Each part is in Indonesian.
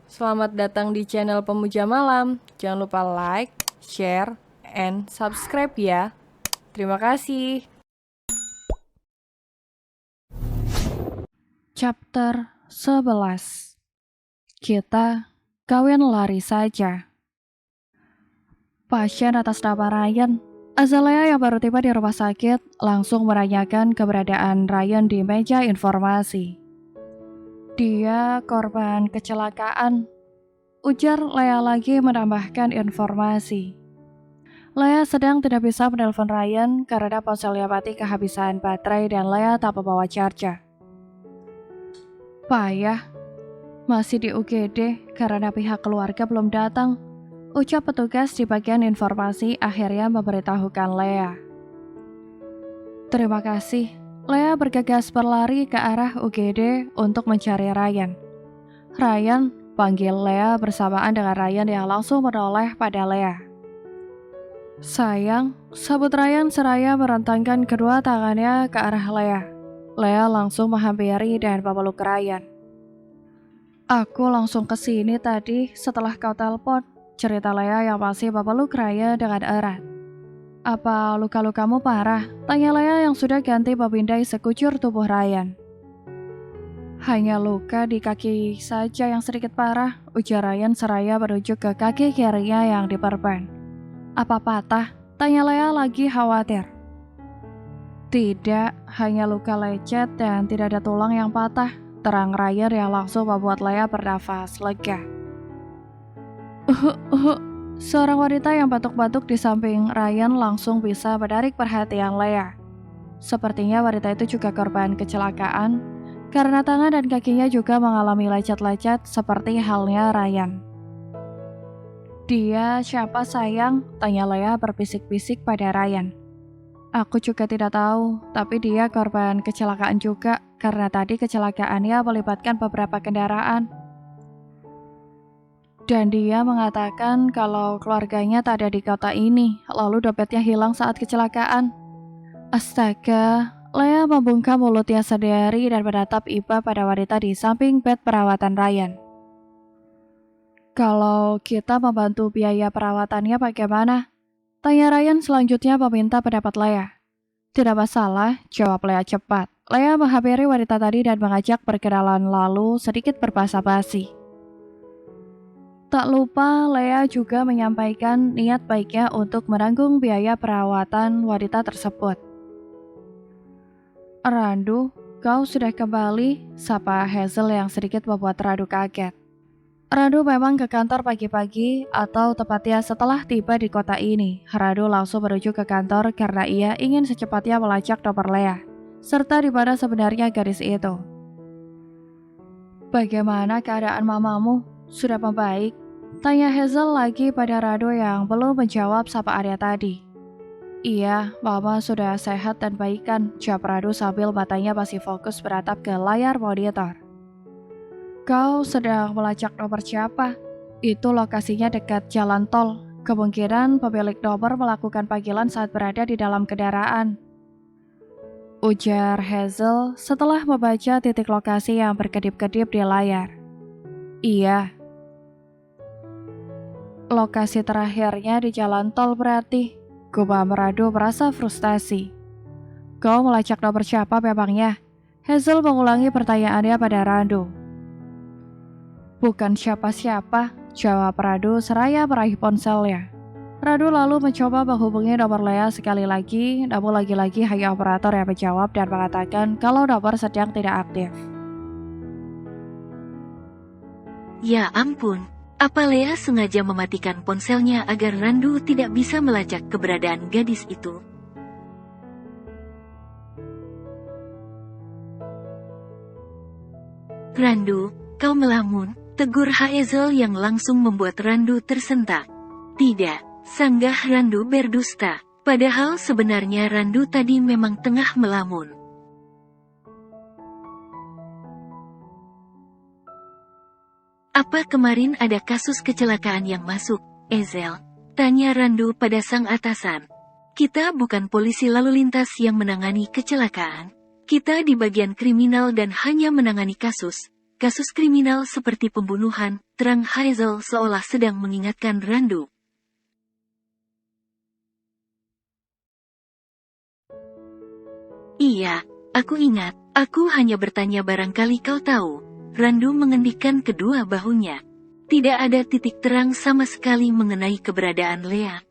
Selamat datang di channel Pemuja Malam. Jangan lupa like, share, and subscribe ya. Terima kasih. Chapter 11. Kita kawin lari saja. Pasien atas nama Ryan, Azalea yang baru tiba di rumah sakit langsung menanyakan keberadaan Ryan di meja informasi. Dia korban kecelakaan, ujar Lea lagi menambahkan informasi. Lea sedang tidak bisa menelpon Ryan karena ponselnya mati kehabisan baterai dan Lea tak membawa charger. Payah, masih di UGD karena pihak keluarga belum datang, ucap petugas di bagian informasi akhirnya memberitahukan Lea. Terima kasih, Lea bergegas berlari ke arah UGD untuk mencari Ryan. Ryan, panggil Lea bersamaan dengan Ryan yang langsung menoleh pada Lea. Sayang, sabut Ryan seraya merentangkan kedua tangannya ke arah Lea. Lea langsung menghampiri dan memeluk Ryan. Aku langsung ke sini tadi setelah kau telepon, cerita Lea yang masih memeluk Ryan dengan erat. Apa luka-lukamu parah? Tanya Lea yang sudah ganti memindai sekujur tubuh Ryan. Hanya luka di kaki saja yang sedikit parah, ujar Ryan seraya merujuk ke kaki kirinya yang diperban. Apa patah? Tanya Lea lagi khawatir. Tidak, hanya luka lecet dan tidak ada tulang yang patah, terang Ryan yang langsung membuat Lea bernafas lega. Seorang wanita yang batuk-batuk di samping Ryan langsung bisa menarik perhatian Lea. Sepertinya wanita itu juga korban kecelakaan, karena tangan dan kakinya juga mengalami lecet-lecet seperti halnya Ryan. Dia siapa sayang? Tanya Lea berbisik-bisik pada Ryan. Aku juga tidak tahu, tapi dia korban kecelakaan juga, karena tadi kecelakaannya melibatkan beberapa kendaraan. Dan dia mengatakan kalau keluarganya tak ada di kota ini, lalu dompetnya hilang saat kecelakaan. Astaga, Lea membungkam mulutnya sendiri dan menatap iba pada wanita di samping bed perawatan Ryan. Kalau kita membantu biaya perawatannya bagaimana? Tanya Ryan selanjutnya meminta pendapat Lea. Tidak masalah, jawab Lea cepat. Lea menghampiri wanita tadi dan mengajak perkenalan lalu sedikit berbasa-basi. Tak lupa, Lea juga menyampaikan niat baiknya untuk menanggung biaya perawatan wanita tersebut. Randu, kau sudah kembali, sapa Hazel yang sedikit membuat Randu kaget. Randu memang ke kantor pagi-pagi atau tepatnya setelah tiba di kota ini. Randu langsung menuju ke kantor karena ia ingin secepatnya melacak nomor Lea, serta di mana sebenarnya gadis itu. Bagaimana keadaan mamamu? Sudah membaik? Tanya Hazel lagi pada Randu yang belum menjawab sapaannya tadi. Iya, mama sudah sehat dan baikan, jawab Randu sambil matanya masih fokus beratap ke layar monitor. Kau sedang melacak nomor siapa? Itu lokasinya dekat jalan tol. Kemungkinan pemilik nomor melakukan panggilan saat berada di dalam kendaraan, ujar Hazel setelah membaca titik lokasi yang berkedip-kedip di layar. Iya. Lokasi terakhirnya di jalan tol berarti. Gumam Randu merasa frustasi. Kau melacak nomor siapa memangnya? Hazel mengulangi pertanyaannya pada Randu. Bukan siapa-siapa, jawab Randu seraya meraih ponselnya. Randu lalu mencoba menghubungi nomor Lea sekali lagi, namun lagi-lagi hanya operator yang menjawab dan mengatakan kalau nomor sedang tidak aktif. Ya ampun, apa Lea sengaja mematikan ponselnya agar Randu tidak bisa melacak keberadaan gadis itu? Randu, kau melamun, tegur Hazel yang langsung membuat Randu tersentak. Tidak, sanggah Randu berdusta, padahal sebenarnya Randu tadi memang tengah melamun. Apa kemarin ada kasus kecelakaan yang masuk, Hazel? Tanya Randu pada sang atasan. Kita bukan polisi lalu lintas yang menangani kecelakaan. Kita di bagian kriminal dan hanya menangani kasus. kasus kriminal seperti pembunuhan, terang Hazel seolah sedang mengingatkan Randu. Iya, aku ingat, aku hanya bertanya barangkali kau tahu. Randu mengendikkan kedua bahunya. Tidak ada titik terang sama sekali mengenai keberadaan Lea.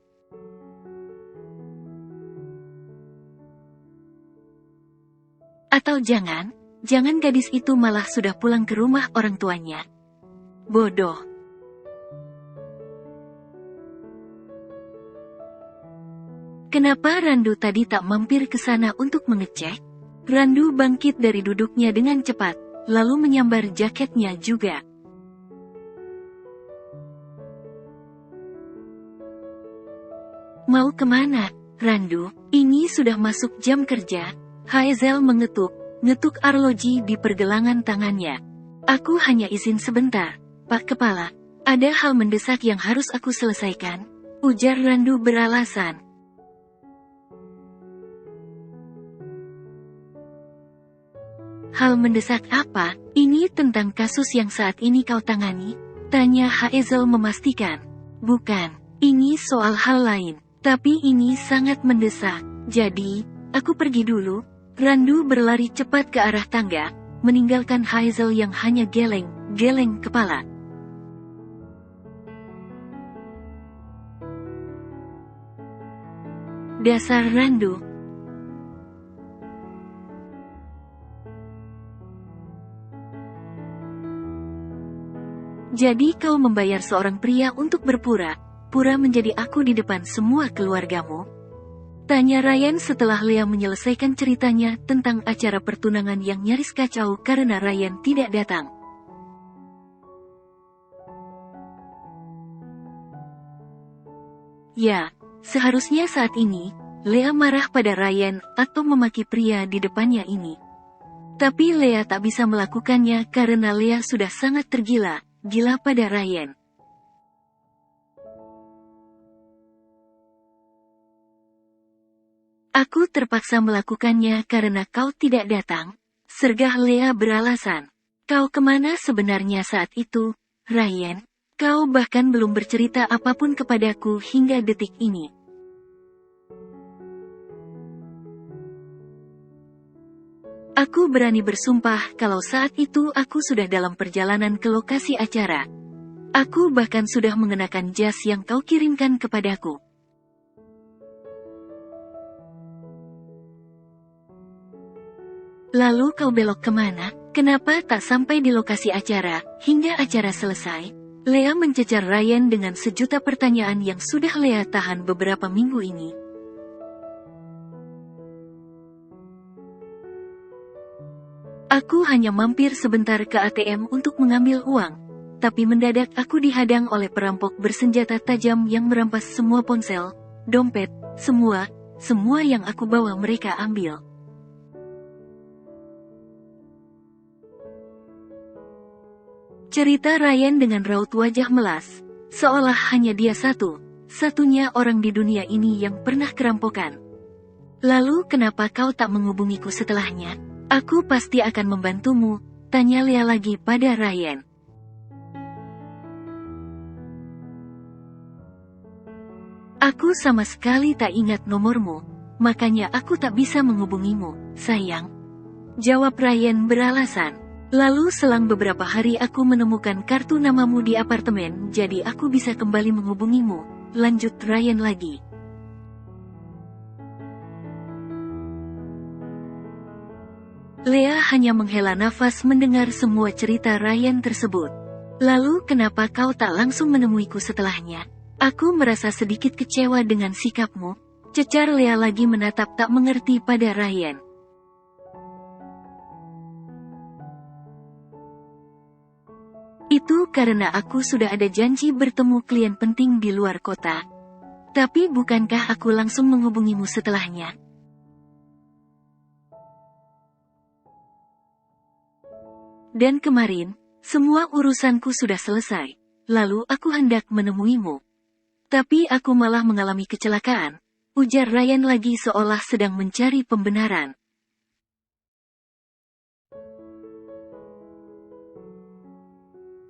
Atau jangan gadis itu malah sudah pulang ke rumah orang tuanya. Bodoh. Kenapa Randu tadi tak mampir ke sana untuk mengecek? Randu bangkit dari duduknya dengan cepat, lalu menyambar jaketnya juga. Mau kemana, Randu? Ini sudah masuk jam kerja. Hazel ngetuk arloji di pergelangan tangannya. Aku hanya izin sebentar, Pak Kepala. Ada hal mendesak yang harus aku selesaikan, ujar Randu beralasan. Hal mendesak apa? Ini tentang kasus yang saat ini kau tangani? Tanya Hazel memastikan. Bukan, ini soal hal lain. Tapi ini sangat mendesak. Jadi, aku pergi dulu. Randu berlari cepat ke arah tangga, meninggalkan Hazel yang hanya geleng kepala. Dasar Randu. Jadi kau membayar seorang pria untuk berpura-pura menjadi aku di depan semua keluargamu? Tanya Ryan setelah Lea menyelesaikan ceritanya tentang acara pertunangan yang nyaris kacau karena Ryan tidak datang. Ya, seharusnya saat ini, Lea marah pada Ryan atau memaki pria di depannya ini. Tapi Lea tak bisa melakukannya karena Lea sudah sangat gila pada Ryan. Aku terpaksa melakukannya karena kau tidak datang, sergah Lea beralasan. Kau kemana sebenarnya saat itu, Ryan? Kau bahkan belum bercerita apapun kepadaku hingga detik ini. Aku berani bersumpah kalau saat itu aku sudah dalam perjalanan ke lokasi acara. Aku bahkan sudah mengenakan jas yang kau kirimkan kepadaku. Lalu kau belok kemana? Kenapa tak sampai di lokasi acara, hingga acara selesai? Lea mencecar Ryan dengan sejuta pertanyaan yang sudah Lea tahan beberapa minggu ini. Aku hanya mampir sebentar ke ATM untuk mengambil uang. Tapi mendadak aku dihadang oleh perampok bersenjata tajam yang merampas semua ponsel, dompet, semua yang aku bawa mereka ambil. Cerita Ryan dengan raut wajah melas, seolah hanya dia satu-satunya orang di dunia ini yang pernah kerampokan. Lalu kenapa kau tak menghubungiku setelahnya? Aku pasti akan membantumu, tanya Lea lagi pada Ryan. Aku sama sekali tak ingat nomormu, makanya aku tak bisa menghubungimu, sayang. Jawab Ryan beralasan. Lalu selang beberapa hari aku menemukan kartu namamu di apartemen, jadi aku bisa kembali menghubungimu, lanjut Ryan lagi. Lea hanya menghela nafas mendengar semua cerita Ryan tersebut. Lalu kenapa kau tak langsung menemuiku setelahnya? Aku merasa sedikit kecewa dengan sikapmu, cecar Lea lagi menatap tak mengerti pada Ryan. Itu karena aku sudah ada janji bertemu klien penting di luar kota. Tapi bukankah aku langsung menghubungimu setelahnya? Dan kemarin, semua urusanku sudah selesai. Lalu aku hendak menemuimu. Tapi aku malah mengalami kecelakaan, ujar Ryan lagi seolah sedang mencari pembenaran.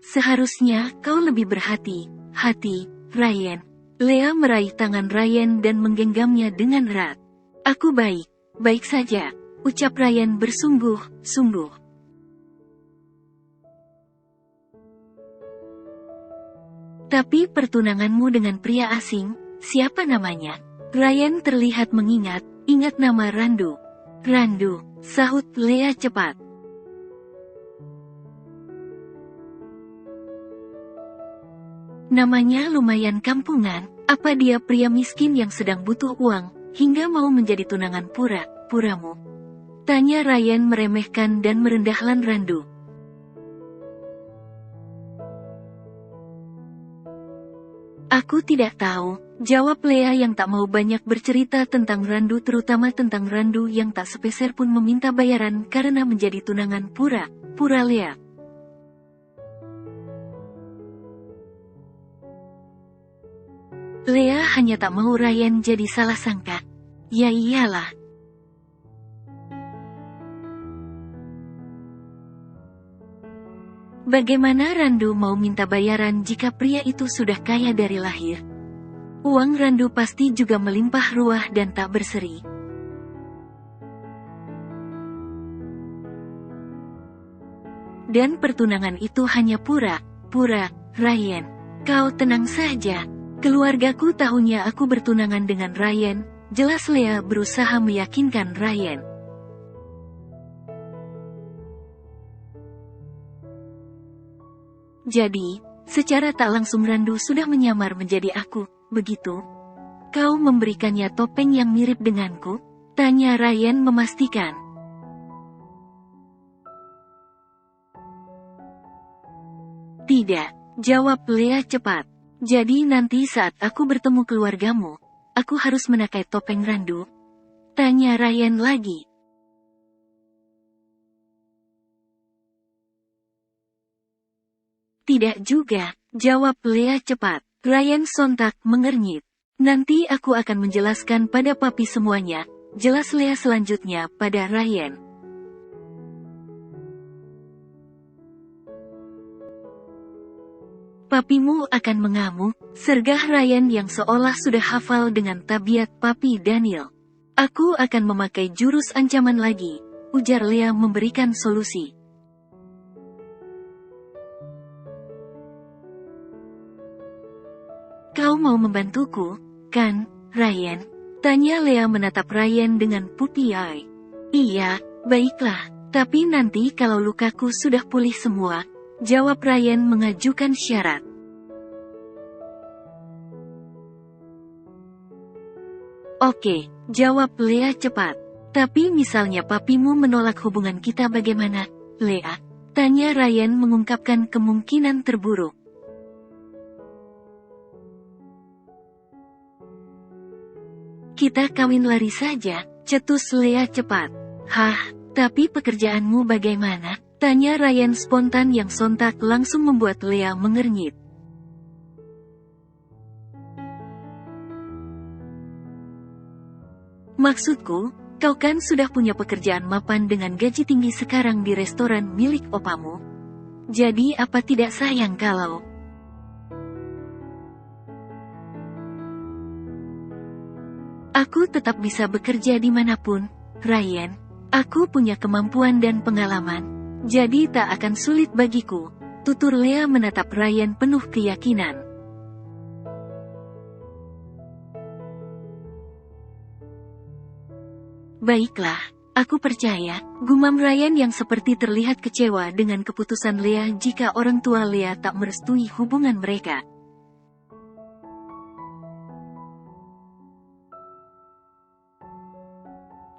Seharusnya kau lebih berhati-hati, Ryan. Lea meraih tangan Ryan dan menggenggamnya dengan erat. Aku baik saja, ucap Ryan bersungguh-sungguh. Tapi pertunanganmu dengan pria asing, siapa namanya? Ryan terlihat ingat nama Randu. Randu, sahut Lea cepat. Namanya lumayan kampungan, apa dia pria miskin yang sedang butuh uang, hingga mau menjadi tunangan puramu? Tanya Ryan meremehkan dan merendahkan Randu. Aku tidak tahu, jawab Lea yang tak mau banyak bercerita tentang Randu, terutama tentang Randu yang tak sepeser pun meminta bayaran karena menjadi tunangan pura Lea. Lea hanya tak mau Ryan jadi salah sangka. Ya iyalah. Bagaimana Randu mau minta bayaran jika pria itu sudah kaya dari lahir? Uang Randu pasti juga melimpah ruah dan tak berseri. Dan pertunangan itu hanya pura, Ryan. Kau tenang saja. Keluargaku tahunya aku bertunangan dengan Ryan, jelas Lea berusaha meyakinkan Ryan. Jadi, secara tak langsung Randu sudah menyamar menjadi aku, begitu? Kau memberikannya topeng yang mirip denganku? Tanya Ryan memastikan. Tidak, jawab Lea cepat. Jadi nanti saat aku bertemu keluargamu, aku harus menakai topeng Randu? Tanya Ryan lagi. Tidak juga, jawab Lea cepat. Ryan sontak mengernyit. Nanti aku akan menjelaskan pada papi semuanya, jelas Lea selanjutnya pada Ryan. Papimu akan mengamuk, sergah Ryan yang seolah sudah hafal dengan tabiat papi Daniel. Aku akan memakai jurus ancaman lagi, ujar Lea memberikan solusi. Kau mau membantuku, kan, Ryan? Tanya Lea menatap Ryan dengan pupi eye. Iya, baiklah, tapi nanti kalau lukaku sudah pulih semua, jawab Ryan mengajukan syarat. Oke, jawab Lea cepat. Tapi misalnya papimu menolak hubungan kita bagaimana, Lea? Tanya Ryan mengungkapkan kemungkinan terburuk. Kita kawin lari saja, cetus Lea cepat. Hah, tapi pekerjaanmu bagaimana? Tanya Ryan spontan yang sontak langsung membuat Lea mengernyit. Maksudku, kau kan sudah punya pekerjaan mapan dengan gaji tinggi sekarang di restoran milik opamu. Jadi apa tidak sayang kalau... Aku tetap bisa bekerja dimanapun, Ryan. Aku punya kemampuan dan pengalaman. Jadi tak akan sulit bagiku, tutur Lea menatap Ryan penuh keyakinan. Baiklah, aku percaya, gumam Ryan yang seperti terlihat kecewa dengan keputusan Lea jika orang tua Lea tak merestui hubungan mereka.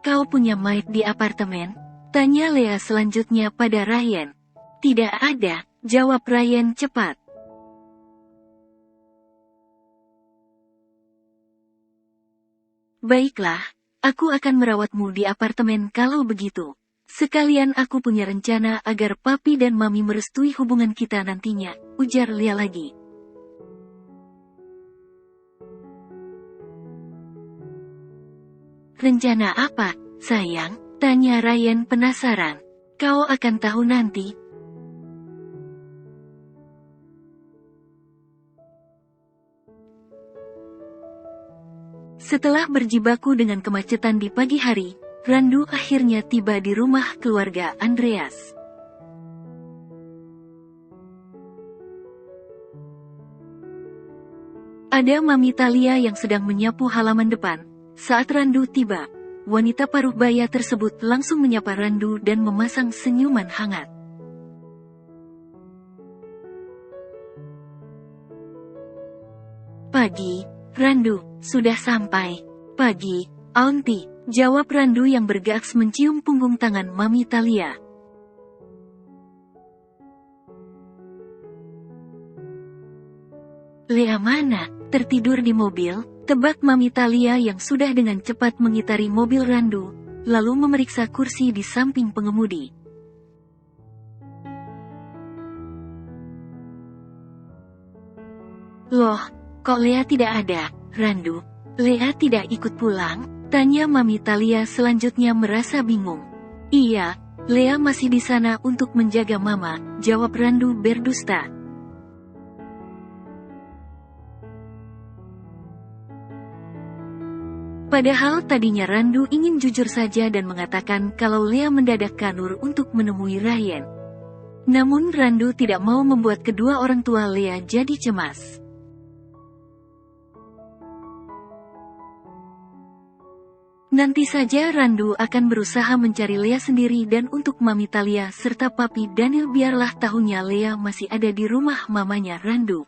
Kau punya maid di apartemen? Tanya Lea selanjutnya pada Ryan. Tidak ada, jawab Ryan cepat. Baiklah, aku akan merawatmu di apartemen kalau begitu. Sekalian aku punya rencana agar papi dan mami merestui hubungan kita nantinya, ujar Lea lagi. Rencana apa, sayang? Tanya Ryan penasaran. Kau akan tahu nanti. Setelah berjibaku dengan kemacetan di pagi hari, Randu akhirnya tiba di rumah keluarga Andreas. Ada Mami Thalia yang sedang menyapu halaman depan. Saat Randu tiba, wanita paruh baya tersebut langsung menyapa Randu dan memasang senyuman hangat. Pagi, Randu, sudah sampai. Pagi, Aunty, jawab Randu yang bergeaks mencium punggung tangan Mami Thalia. Lea mana? Tertidur di mobil, tebak Mami Thalia yang sudah dengan cepat mengitari mobil Randu, lalu memeriksa kursi di samping pengemudi. Loh, kok Lea tidak ada, Randu? Lea tidak ikut pulang? Tanya Mami Thalia selanjutnya merasa bingung. Iya, Lea masih di sana untuk menjaga Mama, jawab Randu berdusta. Padahal tadinya Randu ingin jujur saja dan mengatakan kalau Lea mendadak kanur untuk menemui Ryan. Namun Randu tidak mau membuat kedua orang tua Lea jadi cemas. Nanti saja Randu akan berusaha mencari Lea sendiri dan untuk Mami Thalia serta Papi Daniel biarlah tahunya Lea masih ada di rumah mamanya Randu.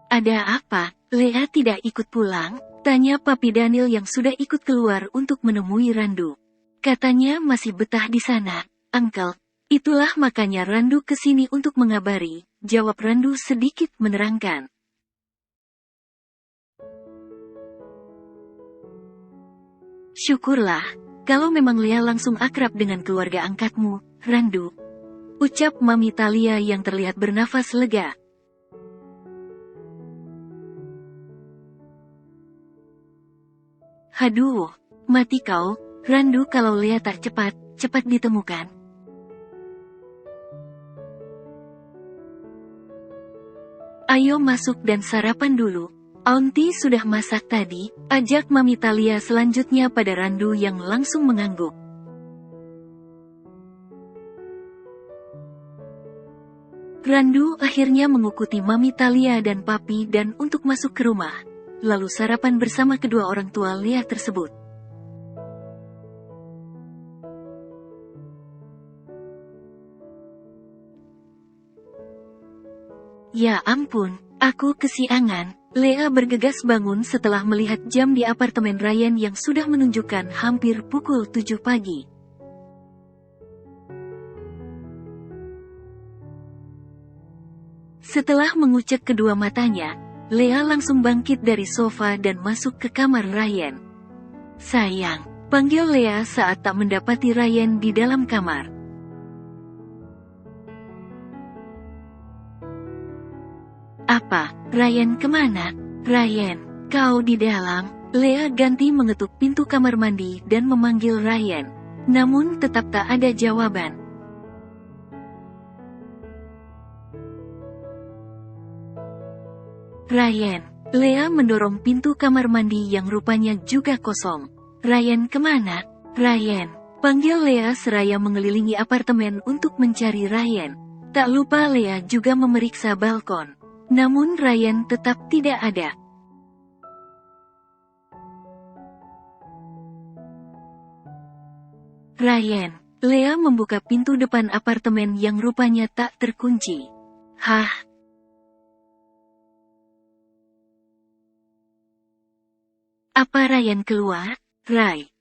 Ada apa? Lea tidak ikut pulang? Tanya Papi Daniel yang sudah ikut keluar untuk menemui Randu. Katanya masih betah di sana, Uncle. Itulah makanya Randu kesini untuk mengabari, jawab Randu sedikit menerangkan. Syukurlah, kalau memang Lea langsung akrab dengan keluarga angkatmu, Randu. Ucap Mami Thalia yang terlihat bernafas lega. Haduh, mati kau, Randu kalau Lea tak cepat ditemukan. Ayo masuk dan sarapan dulu. Aunty sudah masak tadi, ajak Mami Thalia selanjutnya pada Randu yang langsung mengangguk. Randu akhirnya mengikuti Mami Thalia dan Papi dan untuk masuk ke rumah. Lalu sarapan bersama kedua orang tua Lea tersebut. Ya ampun, aku kesiangan. Lea bergegas bangun setelah melihat jam di apartemen Ryan yang sudah menunjukkan hampir pukul 7 pagi. Setelah mengucek kedua matanya, Lea langsung bangkit dari sofa dan masuk ke kamar Ryan. Sayang, panggil Lea saat tak mendapati Ryan di dalam kamar. Apa, Ryan kemana? Ryan, kau di dalam? Lea ganti mengetuk pintu kamar mandi dan memanggil Ryan. Namun tetap tak ada jawaban. Ryan, Lea mendorong pintu kamar mandi yang rupanya juga kosong. Ryan kemana? Ryan, panggil Lea seraya mengelilingi apartemen untuk mencari Ryan. Tak lupa Lea juga memeriksa balkon. Namun Ryan tetap tidak ada. Ryan, Lea membuka pintu depan apartemen yang rupanya tak terkunci. Hah? Apa Ryan keluar? Ray.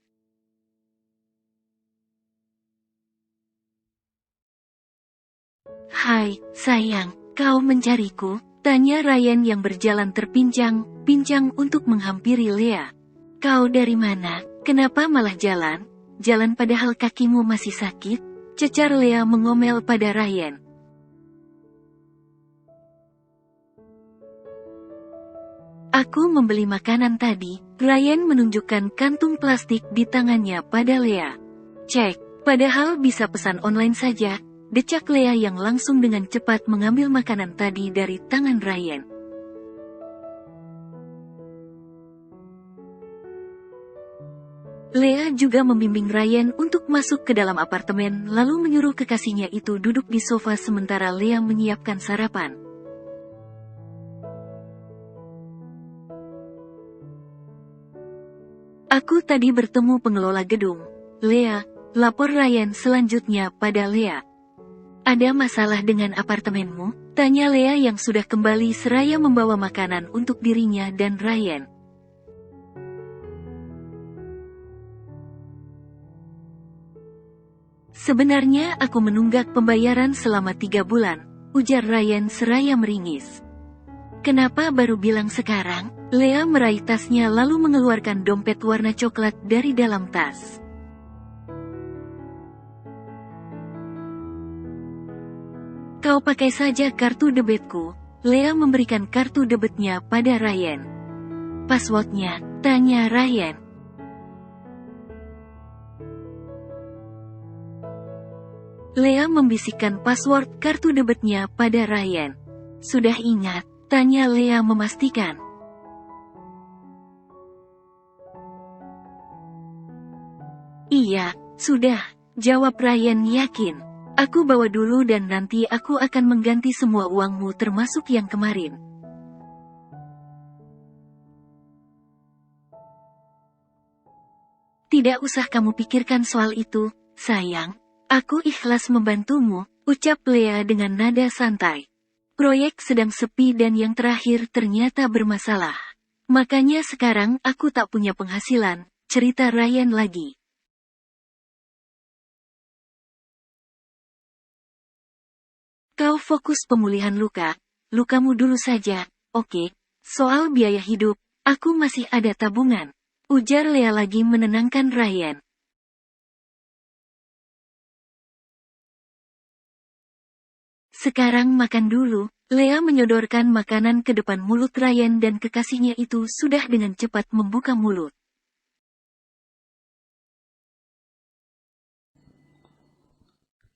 Hai, sayang, kau mencariku? Tanya Ryan yang berjalan terpincang-pincang untuk menghampiri Lea. Kau dari mana? Kenapa malah jalan? Jalan padahal kakimu masih sakit? Cecar Lea mengomel pada Ryan. Aku membeli makanan tadi. Ryan menunjukkan kantung plastik di tangannya pada Lea. Cek, padahal bisa pesan online saja. decak Lea yang langsung dengan cepat mengambil makanan tadi dari tangan Ryan. Lea juga membimbing Ryan untuk masuk ke dalam apartemen lalu menyuruh kekasihnya itu duduk di sofa sementara Lea menyiapkan sarapan. Aku tadi bertemu pengelola gedung. Lea, lapor Ryan selanjutnya pada Lea. Ada masalah dengan apartemenmu? Tanya Lea yang sudah kembali seraya membawa makanan untuk dirinya dan Ryan. Sebenarnya aku menunggak pembayaran selama 3 bulan, ujar Ryan seraya meringis. Kenapa baru bilang sekarang? Lea meraih tasnya lalu mengeluarkan dompet warna coklat dari dalam tas. Kau pakai saja kartu debitku. Lea memberikan kartu debitnya pada Ryan. Passwordnya, tanya Ryan. Lea membisikkan password kartu debitnya pada Ryan. Sudah ingat? Tanya Lea memastikan. Iya, sudah, jawab Ryan yakin. Aku bawa dulu dan nanti aku akan mengganti semua uangmu termasuk yang kemarin. Tidak usah kamu pikirkan soal itu, sayang. Aku ikhlas membantumu, ucap Lea dengan nada santai. Proyek sedang sepi dan yang terakhir ternyata bermasalah. Makanya sekarang aku tak punya penghasilan, cerita Ryan lagi. Kau fokus pemulihan luka, lukamu dulu saja, oke? Soal biaya hidup, aku masih ada tabungan. Ujar Lea lagi menenangkan Ryan. Sekarang makan dulu. Lea menyodorkan makanan ke depan mulut Ryan dan kekasihnya itu sudah dengan cepat membuka mulut.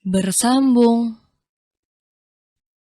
Bersambung.